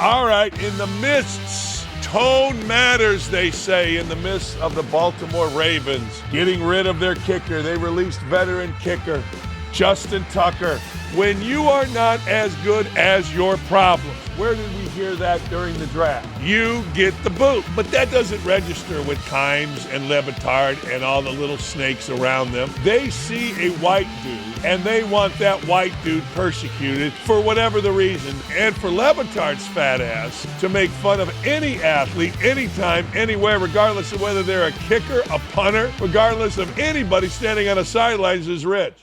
All right, in the mists, tone matters, they say, in the midst of the Baltimore Ravens getting rid of their kicker. They released veteran kicker Justin Tucker. When you are not as good as your problems, where did we hear that during the draft? You get the boot. But that doesn't register with Kimes and Batard and all the little snakes around them. They see a white dude, and they want that white dude persecuted for whatever the reason. And for Batard's fat ass to make fun of any athlete, anytime, anywhere, regardless of whether they're a kicker, a punter, regardless of anybody standing on the sidelines is rich.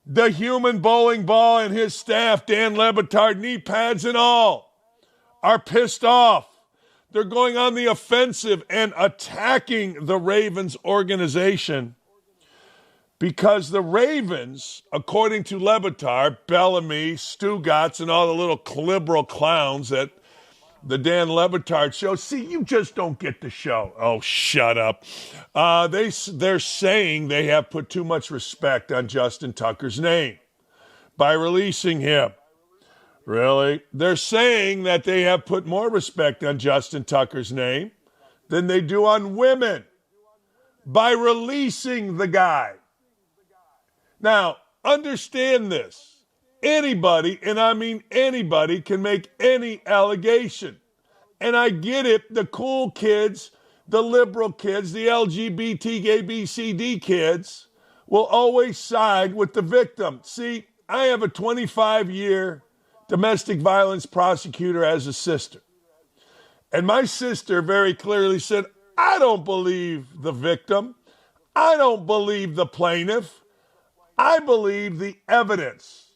The human bowling ball and his staff, Dan Batard, knee pads and all, are pissed off. They're going on the offensive and attacking the Ravens organization because the Ravens, according to Batard, Bellamy, Stugatz, and all the little liberal clowns that the Dan Batard show, see, you just don't get the show. Oh, shut up. They're saying they have put too much respect on Justin Tucker's name by releasing him. Really? They're saying that they have put more respect on Justin Tucker's name than they do on women by releasing the guy. Now, understand this. Anybody, and I mean anybody, can make any allegation. And I get it, the cool kids, the liberal kids, the LGBT, ABCD kids will always side with the victim. See, I have a 25-year domestic violence prosecutor as a sister. And my sister very clearly said, I don't believe the victim. I don't believe the plaintiff. I believe the evidence.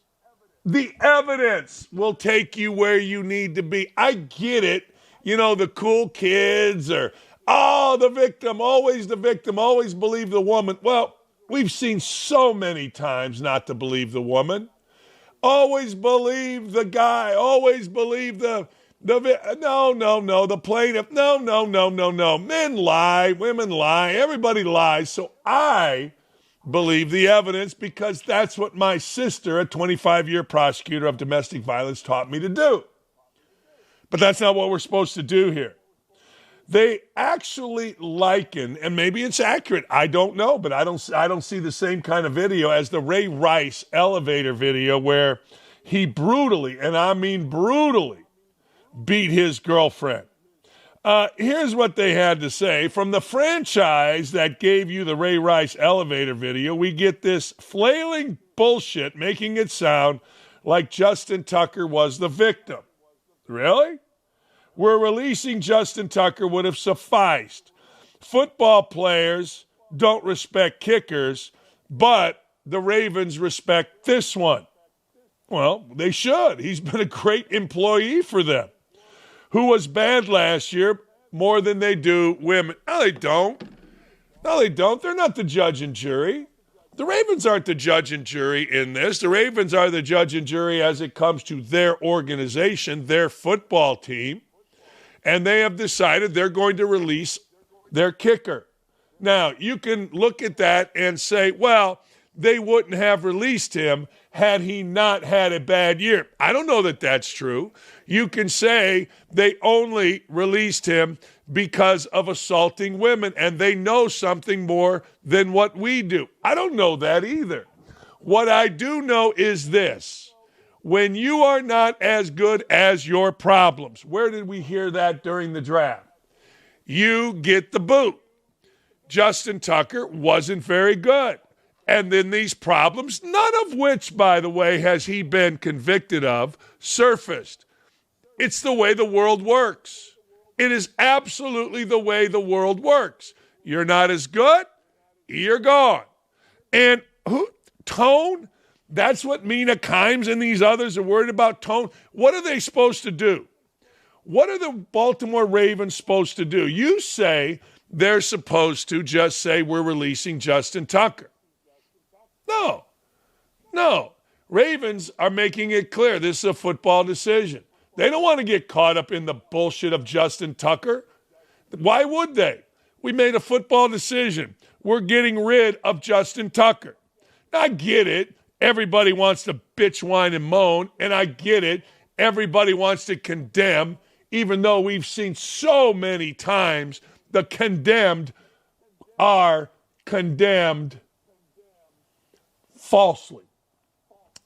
The evidence will take you where you need to be. I get it. You know, the cool kids are, the victim, always believe the woman. Well, we've seen so many times not to believe the woman. Always believe the guy. Always believe the plaintiff. No. Men lie. Women lie. Everybody lies. So I believe the evidence because that's what my sister, a 25-year prosecutor of domestic violence, taught me to do. But that's not what we're supposed to do here. They actually liken, and maybe it's accurate, I don't know, but I don't see the same kind of video as the Ray Rice elevator video where he brutally, and I mean brutally, beat his girlfriend. Here's what they had to say. From the franchise that gave you the Ray Rice elevator video, we get this flailing bullshit making it sound like Justin Tucker was the victim. Really? We're releasing Justin Tucker would have sufficed. Football players don't respect kickers, but the Ravens respect this one. Well, they should. He's been a great employee for them. Who was bad last year more than they do women. No, they don't. They're not the judge and jury. The Ravens aren't the judge and jury in this. The Ravens are the judge and jury as it comes to their organization, their football team. And they have decided they're going to release their kicker. Now, you can look at that and say, well, they wouldn't have released him had he not had a bad year. I don't know that that's true. You can say they only released him because of assaulting women, and they know something more than what we do. I don't know that either. What I do know is this. When you are not as good as your problems, where did we hear that during the draft? You get the boot. Justin Tucker wasn't very good. And then these problems, none of which, by the way, has he been convicted of, surfaced. It's the way the world works. It is absolutely the way the world works. You're not as good, you're gone. And tone? That's what Mina Kimes and these others are worried about, tone. What are they supposed to do? What are the Baltimore Ravens supposed to do? You say they're supposed to just say we're releasing Justin Tucker. No. Ravens are making it clear this is a football decision. They don't want to get caught up in the bullshit of Justin Tucker. Why would they? We made a football decision. We're getting rid of Justin Tucker. I get it. Everybody wants to bitch, whine, and moan, and I get it. Everybody wants to condemn even though we've seen so many times the condemned are condemned falsely.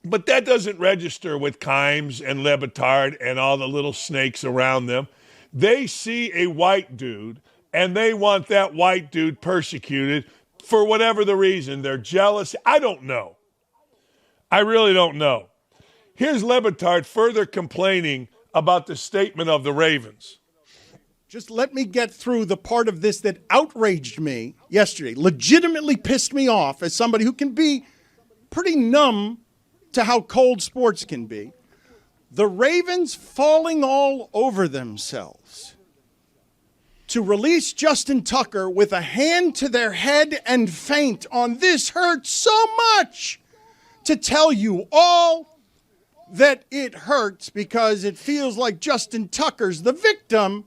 But that doesn't register with Kimes and Le Batard and all the little snakes around them. They see a white dude, and they want that white dude persecuted for whatever the reason. They're jealous. I don't know. I really don't know. Here's Le Batard further complaining about the statement of the Ravens. Just let me get through the part of this that outraged me yesterday, legitimately pissed me off as somebody who can be pretty numb to how cold sports can be. The Ravens falling all over themselves to release Justin Tucker with a hand to their head and faint on "This hurts so much," to tell you all that it hurts because it feels like Justin Tucker's the victim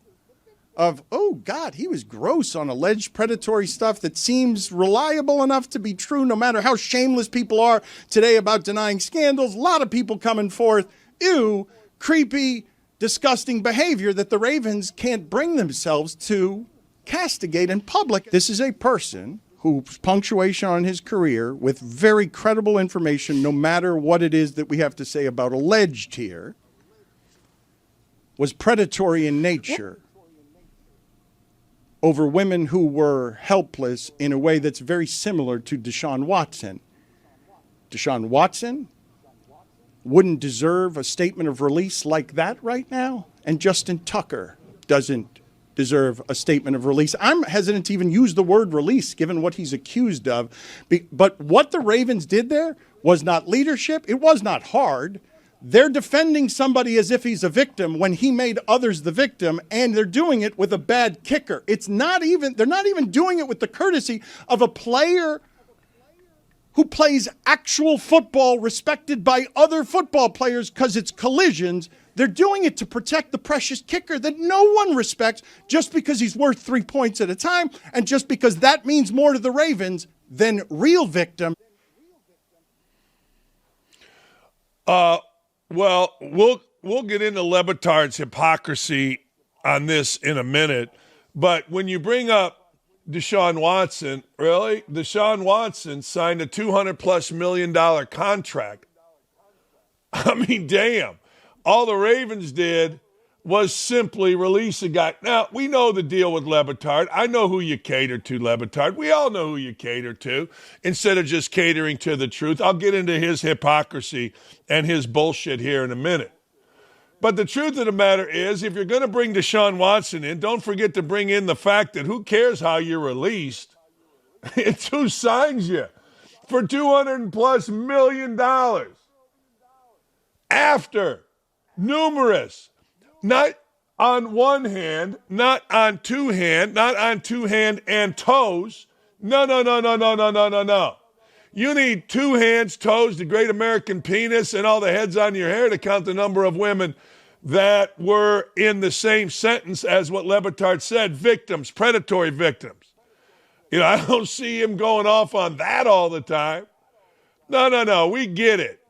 of, oh, God, he was gross on alleged predatory stuff that seems reliable enough to be true, no matter how shameless people are today about denying scandals. A lot of people coming forth, ew, creepy, disgusting behavior that the Ravens can't bring themselves to castigate in public. This is a person whose punctuation on his career with very credible information, no matter what it is that we have to say about alleged here, was predatory in nature over women who were helpless in a way that's very similar to Deshaun Watson. Deshaun Watson wouldn't deserve a statement of release like that right now, and Justin Tucker doesn't deserve a statement of release. I'm hesitant to even use the word release given what he's accused of. But what the Ravens did there was not leadership. It was not hard. They're defending somebody as if he's a victim when he made others the victim, and they're doing it with a bad kicker. They're not even doing it with the courtesy of a player who plays actual football respected by other football players because it's collisions. They're doing it to protect the precious kicker that no one respects just because he's worth 3 points at a time and just because that means more to the Ravens than real victim. Well, we'll get into Le Batard's hypocrisy on this in a minute, but when you bring up Deshaun Watson, really? Deshaun Watson signed a $200+ million contract. I mean, damn. All the Ravens did was simply release a guy. Now, we know the deal with Le Batard. I know who you cater to, Le Batard. We all know who you cater to instead of just catering to the truth. I'll get into his hypocrisy and his bullshit here in a minute. But the truth of the matter is, if you're going to bring Deshaun Watson in, don't forget to bring in the fact that who cares how you're released? It's who signs you for $200+ million after numerous, not on one hand, not on two hand and toes. No. You need 2 hands, toes, the great American penis, and all the heads on your hair to count the number of women that were in the same sentence as what Le Batard said, victims, predatory victims. You know, I don't see him going off on that all the time. No, we get it.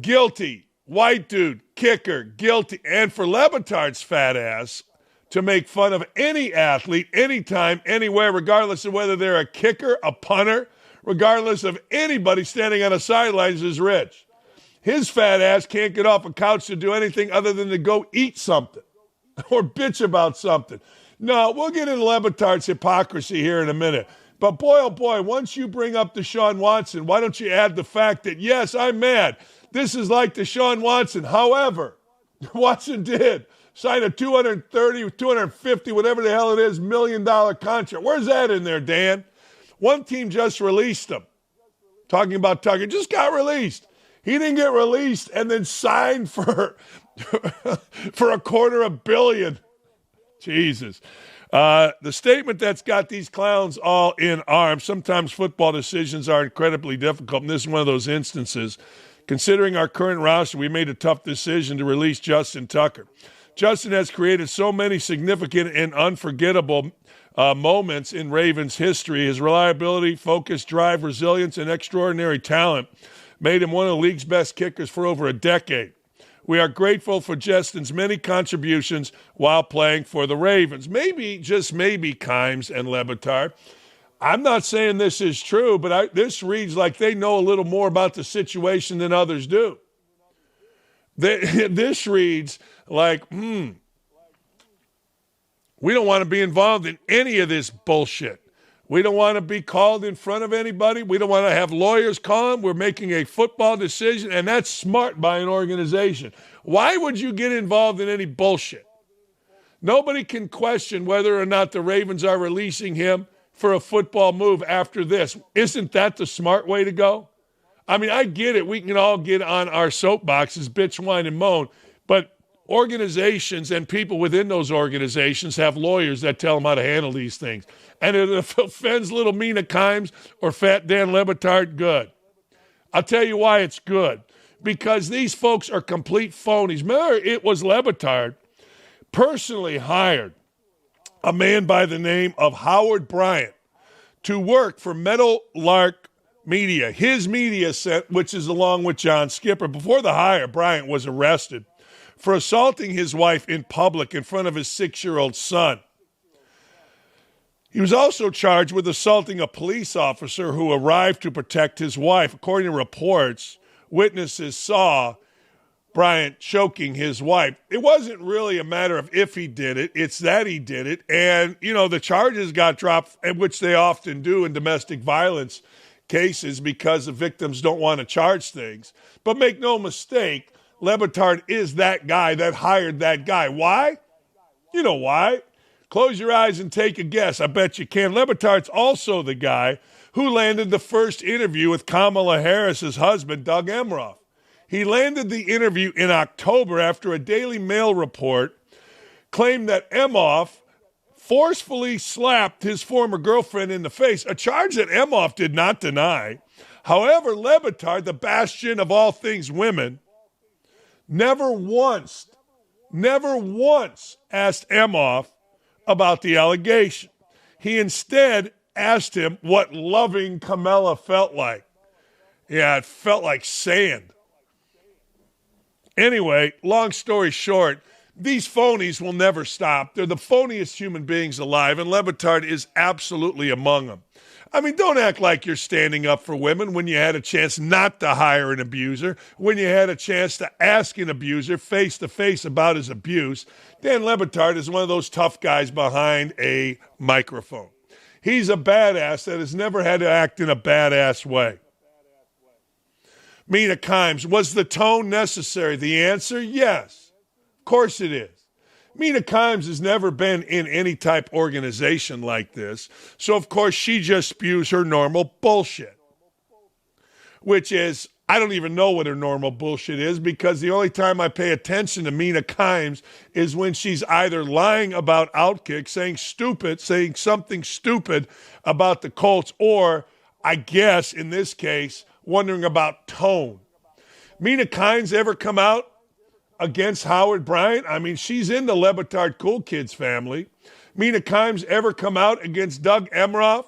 Guilty, white dude, kicker, guilty. And for Le Batard's fat ass to make fun of any athlete, anytime, anywhere, regardless of whether they're a kicker, a punter, regardless of anybody standing on the sidelines is rich. His fat ass can't get off a couch to do anything other than to go eat something or bitch about something. No, we'll get into Le Batard's hypocrisy here in a minute. But boy, oh boy, once you bring up Deshaun Watson, why don't you add the fact that, yes, I'm mad. This is like Deshaun Watson. However, Watson did sign a $230, $250, whatever the hell it is, $1 million contract. Where's that in there, Dan? One team just released him. Talking about Tucker, just got released. He didn't get released and then signed for $250 million. Jesus. The statement that's got these clowns all in arms. Sometimes football decisions are incredibly difficult, and this is one of those instances. Considering our current roster, we made a tough decision to release Justin Tucker. Justin has created so many significant and unforgettable moments in Ravens history. His reliability, focus, drive, resilience, and extraordinary talent made him one of the league's best kickers for over a decade. We are grateful for Justin's many contributions while playing for the Ravens. Maybe, just maybe, Kimes and Lebatard. I'm not saying this is true, but this reads like they know a little more about the situation than others do. This reads like, we don't want to be involved in any of this bullshit. We don't want to be called in front of anybody. We don't want to have lawyers call them. We're making a football decision, and that's smart by an organization. Why would you get involved in any bullshit? Nobody can question whether or not the Ravens are releasing him for a football move after this. Isn't that the smart way to go? I mean, I get it. We can all get on our soapboxes, bitch, whine, and moan, but organizations and people within those organizations have lawyers that tell them how to handle these things. And if it offends little Mina Kimes or Fat Dan Lebatard, good. I'll tell you why it's good. Because these folks are complete phonies. Remember, it was Lebatard personally hired a man by the name of Howard Bryant to work for Meadowlark Media, his media set, which is along with John Skipper. Before the hire, Bryant was arrested for assaulting his wife in public in front of his 6-year-old son. He was also charged with assaulting a police officer who arrived to protect his wife. According to reports, witnesses saw Bryant choking his wife. It wasn't really a matter of if he did it, it's that he did it. And, the charges got dropped, which they often do in domestic violence cases because the victims don't want to charge things. But make no mistake, Lebatard is that guy that hired that guy. Why? You know why. Close your eyes and take a guess. I bet you can. Lebatard's also the guy who landed the first interview with Kamala Harris's husband, Doug Emhoff. He landed the interview in October after a Daily Mail report claimed that Emhoff forcefully slapped his former girlfriend in the face, a charge that Emhoff did not deny. However, Lebatard, the bastion of all things women, never once asked Emhoff about the allegation. He instead asked him what loving Kamala felt like. Yeah, it felt like sand. Anyway, long story short, these phonies will never stop. They're the phoniest human beings alive, and Lebatard is absolutely among them. I mean, don't act like you're standing up for women when you had a chance not to hire an abuser, when you had a chance to ask an abuser face-to-face about his abuse. Dan Lebatard is one of those tough guys behind a microphone. He's a badass that has never had to act in a badass way. Mina Kimes, was the tone necessary? The answer, yes. Of course it is. Mina Kimes has never been in any type organization like this, so of course she just spews her normal bullshit, which is, I don't even know what her normal bullshit is, because the only time I pay attention to Mina Kimes is when she's either lying about OutKick, saying something stupid about the Colts, or, I guess in this case, wondering about tone. Mina Kimes ever come out against Howard Bryant? I mean, she's in the Lebatard Cool Kids family. Mina Kimes ever come out against Doug Emhoff?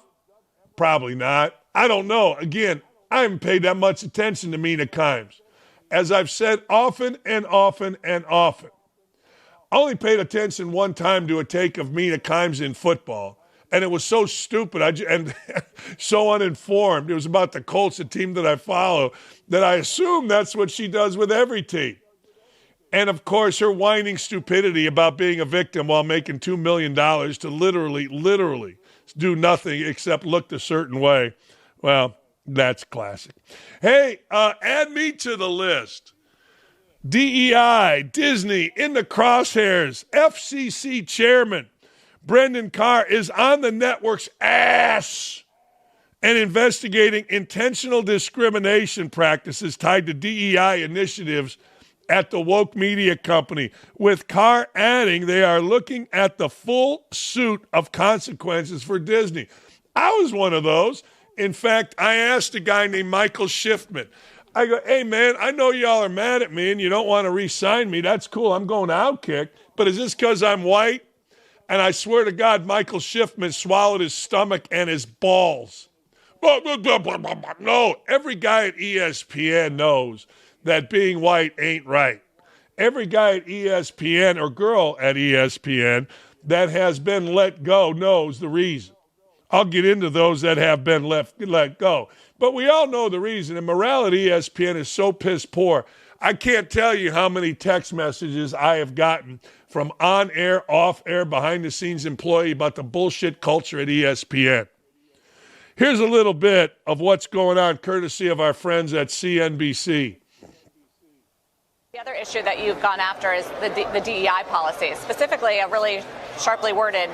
Probably not. I don't know. Again, I haven't paid that much attention to Mina Kimes. As I've said often and often and often, I only paid attention one time to a take of Mina Kimes in football, and it was so stupid and so uninformed. It was about the Colts, a team that I follow, that I assume that's what she does with every team. And, of course, her whining stupidity about being a victim while making $2 million to literally do nothing except look a certain way. Well, that's classic. Hey, add me to the list. DEI, Disney, in the crosshairs. FCC chairman Brendan Carr is on the network's ass and investigating intentional discrimination practices tied to DEI initiatives at the woke media company, with Carr adding they are looking at the full suit of consequences for Disney. I was one of those. In fact, I asked a guy named Michael Schiffman. I go, hey, man, I know y'all are mad at me and you don't want to re-sign me. That's cool. I'm going to OutKick. But is this because I'm white? And I swear to God, Michael Schiffman swallowed his stomach and his balls. No, every guy at ESPN knows that being white ain't right. every guy at ESPN or girl at ESPN that has been let go knows the reason. I'll get into those that have been let go. But we all know the reason. And morale at ESPN is so piss poor. I can't tell you how many text messages I have gotten from on-air, off-air, behind-the-scenes employee about the bullshit culture at ESPN. Here's a little bit of what's going on, courtesy of our friends at CNBC. The other issue that you've gone after is the DEI policy, specifically a really sharply worded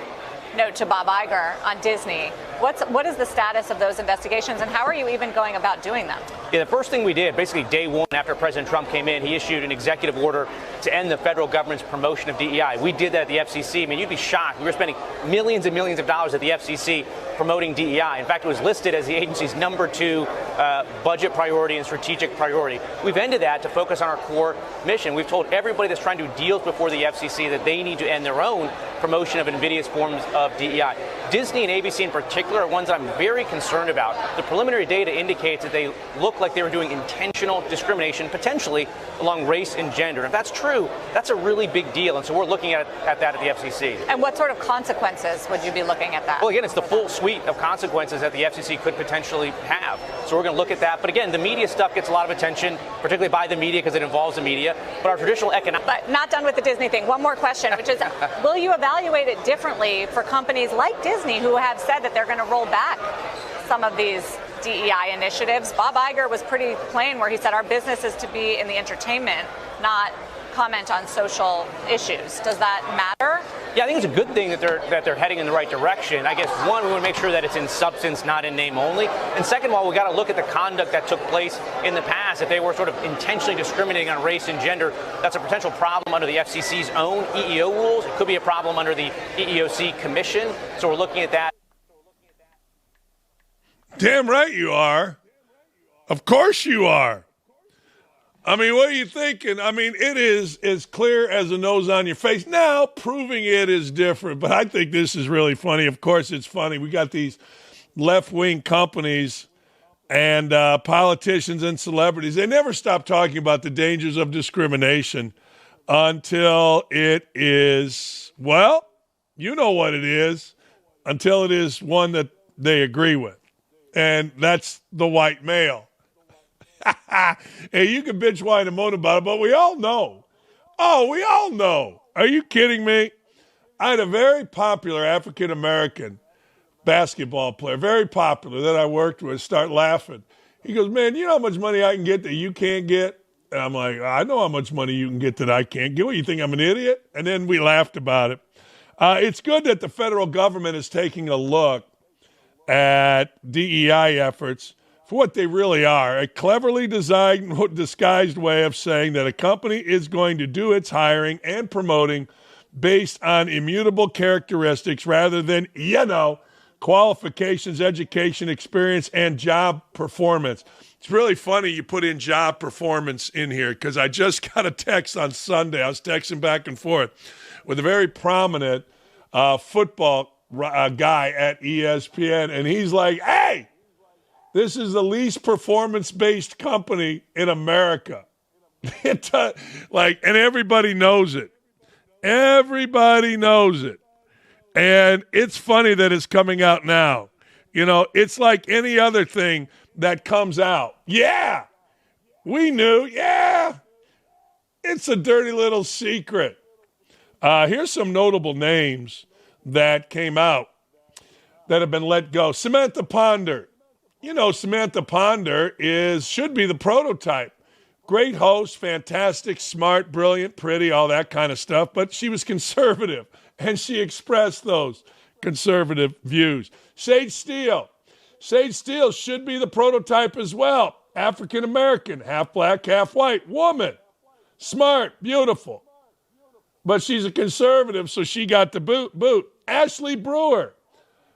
note to Bob Iger on Disney. What is the status of those investigations, and how are you even going about doing them? Yeah, the first thing we did, basically day one after President Trump came in, he issued an executive order to end the federal government's promotion of DEI. We did that at the FCC. I mean, you'd be shocked. We were spending millions and millions of dollars at the FCC promoting DEI. In fact, it was listed as the agency's #2 budget priority and strategic priority. We've ended that to focus on our core mission. We've told everybody that's trying to do deals before the FCC that they need to end their own promotion of invidious forms of DEI. Disney and ABC in particular are ones I'm very concerned about. The preliminary data indicates that they look like they were doing intentional discrimination, potentially along race and gender. And if that's true, that's a really big deal. And so we're looking at that at the FCC. And what sort of consequences would you be looking at that? Well, again, it's the full suite of consequences that the FCC could potentially have. So we're going to look at that. But again, the media stuff gets a lot of attention, particularly by the media because it involves the media. But our traditional economic... But not done with the Disney thing. One more question, which is, will you evaluate it differently for companies like Disney who have said that they're going to roll back some of these DEI initiatives? Bob Iger was pretty plain where he said our business is to be in the entertainment, not comment on social issues. Does that matter? Yeah, I think it's a good thing that they're heading in the right direction. I guess, one, we want to make sure that it's in substance, not in name only. And second of all, we got to look at the conduct that took place in the past. If they were sort of intentionally discriminating on race and gender, that's a potential problem under the FCC's own EEO rules. It could be a problem under the EEOC commission. So we're looking at that. Damn right you are. Of course you are. I mean, what are you thinking? I mean, it is as clear as a nose on your face. Now, proving it is different, but I think this is really funny. Of course, it's funny. We got these left-wing companies and politicians and celebrities. They never stop talking about the dangers of discrimination until it is, well, you know what it is, until it is one that they agree with. And that's the white male. Hey, you can bitch, whine, and moan about it, but we all know. Oh, we all know. Are you kidding me? I had a very popular African-American basketball player, very popular, that I worked with, start laughing. He goes, man, you know how much money I can get that you can't get? And I'm like, I know how much money you can get that I can't get. What, you think I'm an idiot? And then we laughed about it. It's good that the federal government is taking a look at DEI efforts for what they really are, a cleverly designed, disguised way of saying that a company is going to do its hiring and promoting based on immutable characteristics rather than, qualifications, education, experience, and job performance. It's really funny you put in job performance in here because I just got a text on Sunday. I was texting back and forth with a very prominent football guy at ESPN, and he's like, hey, this is the least performance-based company in America. And everybody knows it. Everybody knows it. And it's funny that it's coming out now. You know, it's like any other thing that comes out. Yeah, we knew. Yeah, it's a dirty little secret. Here's some notable names that came out that have been let go. Samantha Ponder. You know, Samantha Ponder should be the prototype. Great host, fantastic, smart, brilliant, pretty, all that kind of stuff. But she was conservative, and she expressed those conservative views. Sage Steele. Sage Steele should be the prototype as well. African-American, half black, half white, woman. Smart, beautiful. But she's a conservative, so she got the boot. Ashley Brewer.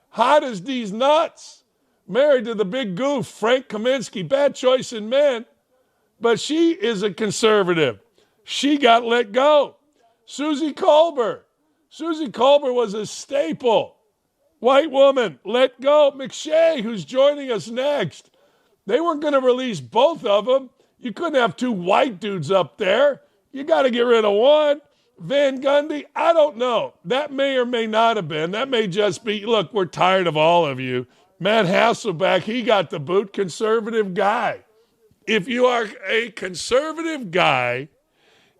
Hot as these nuts. Married to the big goof, Frank Kaminsky, bad choice in men, but she is a conservative. She got let go. Susie Colbert. Susie Colbert was a staple. White woman, let go. McShay, who's joining us next. They weren't going to release both of them. You couldn't have two white dudes up there. You got to get rid of one. Van Gundy, I don't know. That may or may not have been. That may just be, look, we're tired of all of you. Matt Hasselbeck, he got the boot, conservative guy. If you are a conservative guy,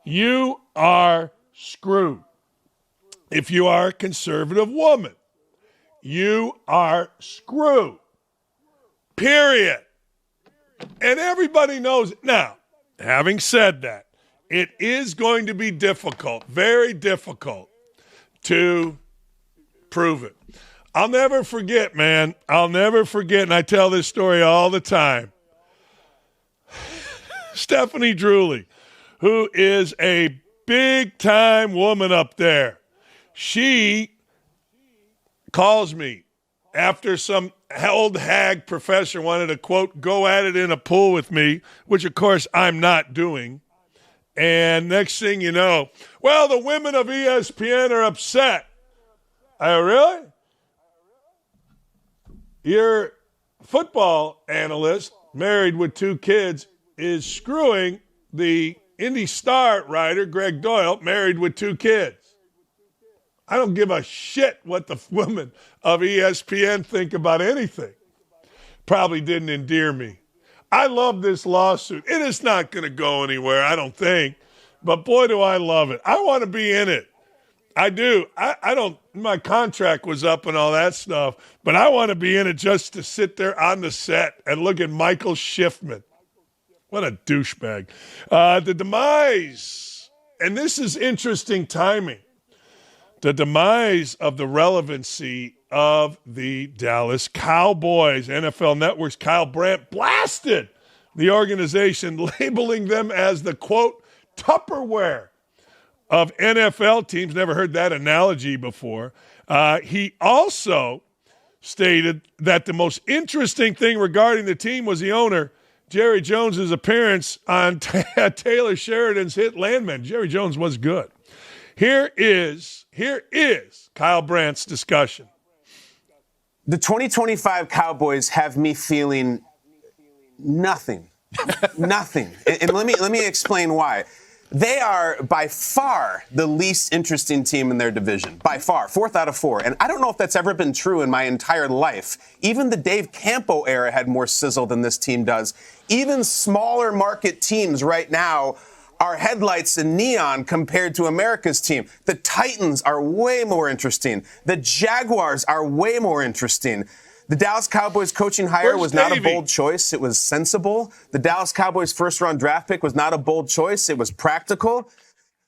you are screwed. If you are a conservative woman, you are screwed. Period. And everybody knows it. Now, having said that, it is going to be difficult, very difficult, to prove it. I'll never forget, man. I'll never forget, and I tell this story all the time. Stephanie Drewley, who is a big-time woman up there, she calls me after some old hag professor wanted to, quote, go at it in a pool with me, which, of course, I'm not doing. And next thing you know, well, the women of ESPN are upset. Oh, really? Your football analyst, married with 2 kids, is screwing the Indy Star writer, Greg Doyle, married with 2 kids. I don't give a shit what the women of ESPN think about anything. Probably didn't endear me. I love this lawsuit. It is not going to go anywhere, I don't think. But boy, do I love it. I want to be in it. I do. I don't, my contract was up and all that stuff, but I want to be in it just to sit there on the set and look at Michael Schiffman. What a douchebag. The demise, and this is interesting timing, the demise of the relevancy of the Dallas Cowboys. NFL Network's Kyle Brandt blasted the organization, labeling them as the, quote, Tupperware of NFL teams. Never heard that analogy before. He also stated that the most interesting thing regarding the team was the owner, Jerry Jones's appearance on Taylor Sheridan's hit Landman. Jerry Jones was good. Here is Kyle Brandt's discussion. The 2025 Cowboys have me feeling nothing. Nothing. And let me explain why. They are by far the least interesting team in their division. By far. 4th out of 4. And I don't know if that's ever been true in my entire life. Even the Dave Campo era had more sizzle than this team does. Even smaller market teams right now are headlights and neon compared to America's team. The Titans are way more interesting. The Jaguars are way more interesting. The Dallas Cowboys coaching hire was not a bold choice. It was sensible. The Dallas Cowboys first-round draft pick was not a bold choice. It was practical.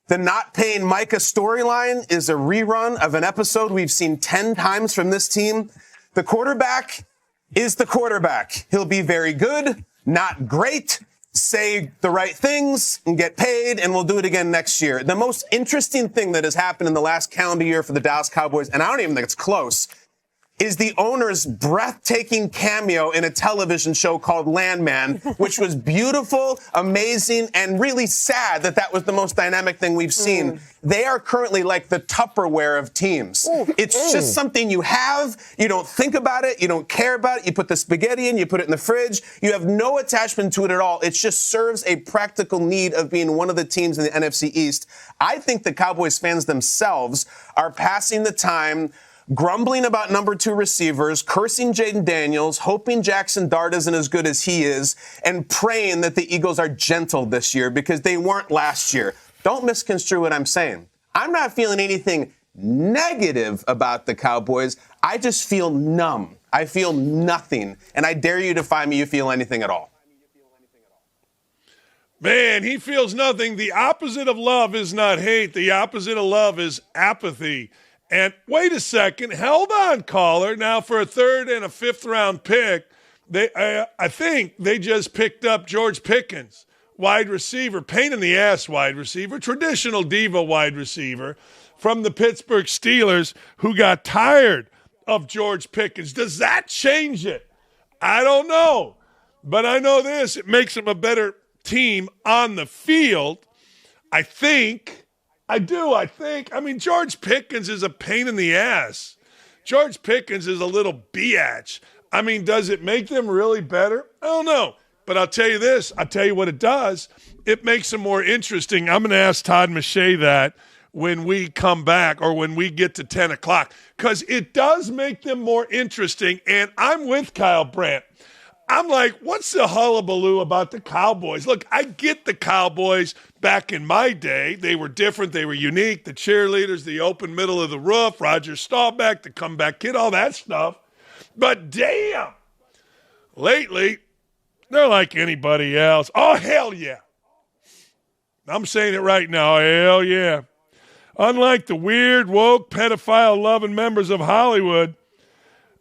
The not paying Micah storyline is a rerun of an episode we've seen 10 times from this team. The quarterback is the quarterback. He'll be very good, not great, say the right things, and get paid, and we'll do it again next year. The most interesting thing that has happened in the last calendar year for the Dallas Cowboys, and I don't even think it's close, is the owner's breathtaking cameo in a television show called Landman, which was beautiful, amazing, and really sad that was the most dynamic thing we've seen. They are currently like the Tupperware of teams. It's just something you have, you don't think about it, you don't care about it, you put the spaghetti in, you put it in the fridge, you have no attachment to it at all. It just serves a practical need of being one of the teams in the NFC East. I think the Cowboys fans themselves are passing the time grumbling about number 2 receivers, cursing Jaden Daniels, hoping Jackson Dart isn't as good as he is, and praying that the Eagles are gentle this year because they weren't last year. Don't misconstrue what I'm saying. I'm not feeling anything negative about the Cowboys. I just feel numb. I feel nothing. And I dare you to find me you feel anything at all. Man, he feels nothing. The opposite of love is not hate. The opposite of love is apathy. And wait a second, hold on, caller. Now for a 3rd and a 5th round pick, I think they just picked up George Pickens, wide receiver, pain in the ass wide receiver, traditional diva wide receiver from the Pittsburgh Steelers, who got tired of George Pickens. Does that change it? I don't know. But I know this, it makes them a better team on the field. I think. I mean, George Pickens is a pain in the ass. George Pickens is a little biatch. I mean, does it make them really better? I don't know. But I'll tell you this. I'll tell you what it does. It makes them more interesting. I'm going to ask Todd Mache that when we come back or when we get to 10 o'clock, because it does make them more interesting. And I'm with Kyle Brandt. I'm like, what's the hullabaloo about the Cowboys? Look, I get the Cowboys back in my day. They were different. They were unique. The cheerleaders, the open middle of the roof, Roger Staubach, the comeback kid, all that stuff. But damn, lately, they're like anybody else. Oh, hell yeah. I'm saying it right now. Hell yeah. Unlike the weird, woke, pedophile-loving members of Hollywood,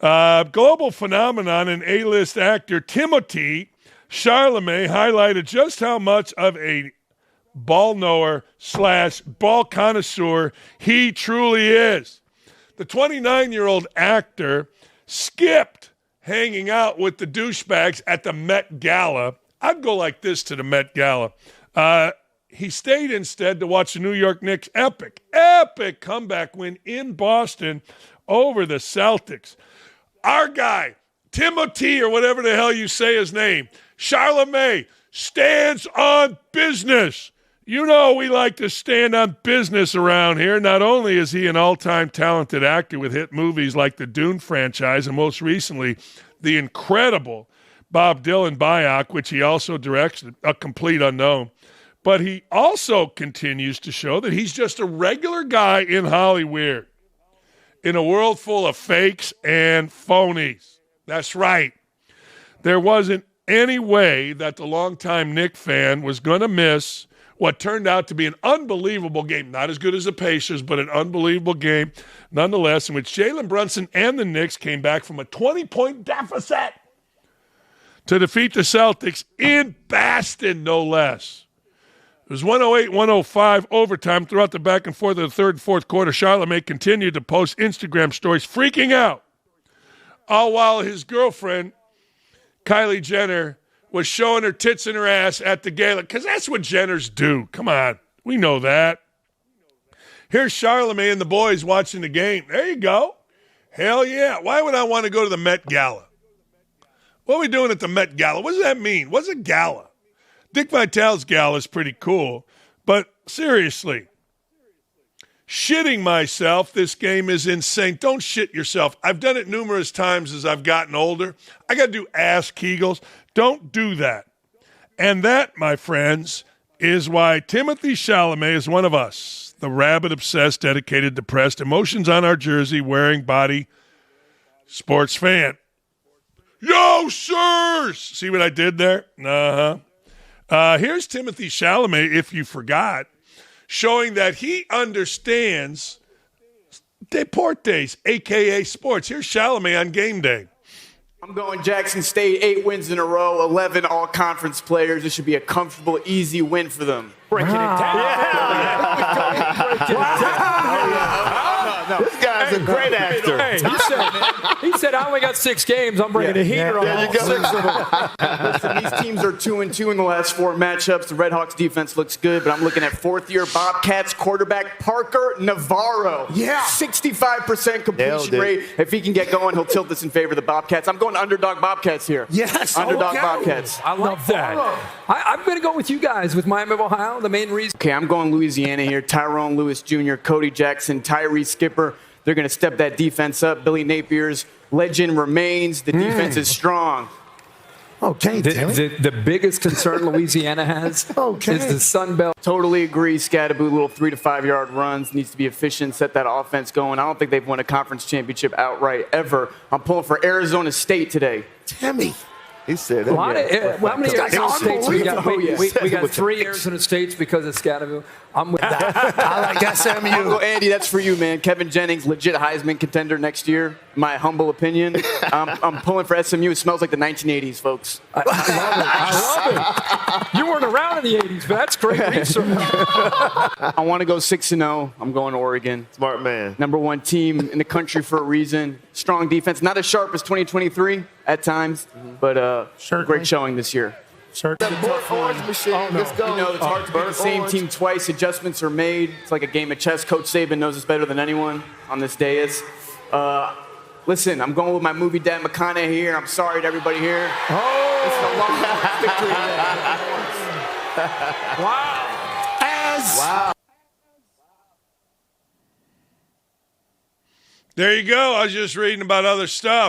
global phenomenon and A-list actor Timothee Chalamet highlighted just how much of a ball knower / ball connoisseur he truly is. The 29-year-old actor skipped hanging out with the douchebags at the Met Gala. I'd go like this to the Met Gala. He stayed instead to watch the New York Knicks' epic comeback win in Boston over the Celtics. Our guy, Timothee, or whatever the hell you say his name, Chalamet, stands on business. You know we like to stand on business around here. Not only is he an all-time talented actor with hit movies like the Dune franchise and most recently the incredible Bob Dylan biopic, which he also directs, A Complete Unknown, but he also continues to show that he's just a regular guy in Hollywood, in a world full of fakes and phonies. That's right. There wasn't any way that the longtime Knick fan was going to miss what turned out to be an unbelievable game. Not as good as the Pacers, but an unbelievable game nonetheless, in which Jalen Brunson and the Knicks came back from a 20-point deficit to defeat the Celtics in Boston, no less. It was 108-105 overtime throughout the back and forth of the third and fourth quarter. Chalamet continued to post Instagram stories freaking out, all while his girlfriend, Kylie Jenner, was showing her tits and her ass at the gala, because that's what Jenners do. Come on. We know that. Here's Chalamet and the boys watching the game. There you go. Hell yeah. Why would I want to go to the Met Gala? What are we doing at the Met Gala? What does that mean? What's a gala? Dick Vitale's gala is pretty cool, but seriously, shitting myself, this game is insane. Don't shit yourself. I've done it numerous times as I've gotten older. I got to do ass Kegels. Don't do that. And that, my friends, is why Timothee Chalamet is one of us, the rabid-obsessed, dedicated, depressed, emotions on our jersey, wearing body sports fan. Yo, sirs! See what I did there? Uh-huh. Here's Timothee Chalamet, if you forgot, showing that he understands deportes, a.k.a. sports. Here's Chalamet on game day. I'm going Jackson State, 8 wins in a row, 11 all-conference players. This should be a comfortable, easy win for them. Breaking it down. No. This guy's a great actor. Hey, he said, I only got 6 games. I'm bringing a heater on all 6 of them. Listen, these teams are 2-2 in the last 4 matchups. The Red Hawks defense looks good, but I'm looking at fourth-year Bobcats quarterback Parker Navarro. Yeah. 65% completion rate. If he can get going, he'll tilt this in favor of the Bobcats. I'm going underdog Bobcats here. Yes. Underdog Bobcats. I like that. I'm going to go with you guys with Miami of Ohio. The main reason. Okay, I'm going Louisiana here. Tyrone Lewis Jr., Cody Jackson, Tyree Skipper. They're going to step that defense up. Billy Napier's legend remains. The defense is strong. Okay, the biggest concern Louisiana has is the Sun Belt. Totally agree. Scattaboo, little 3 to 5 yard runs. Needs to be efficient, set that offense going. I don't think they've won a conference championship outright ever. I'm pulling for Arizona State today. Timmy. He said it. How many Arizona States we got? We got With 3 Arizona States because of Scatterville. I'm with that. I like SMU. Uncle Andy, that's for you, man. Kevin Jennings, legit Heisman contender next year. My humble opinion. I'm pulling for SMU. It smells like the 1980s, folks. I love it. You weren't around in the 80s, but that's great research. I want to go 6-0. I'm going Oregon. Smart man. Number 1 team in the country for a reason. Strong defense. Not as sharp as 2023 at times, but great showing this year. Orange machine. Let's go. You know, it's hard to beat the same team twice. Adjustments are made. It's like a game of chess. Coach Saban knows this better than anyone on this dais. Listen, I'm going with my movie dad McConaughey here. I'm sorry to everybody here. Oh! It's the longest victory Wow. There you go. I was just reading about other stuff.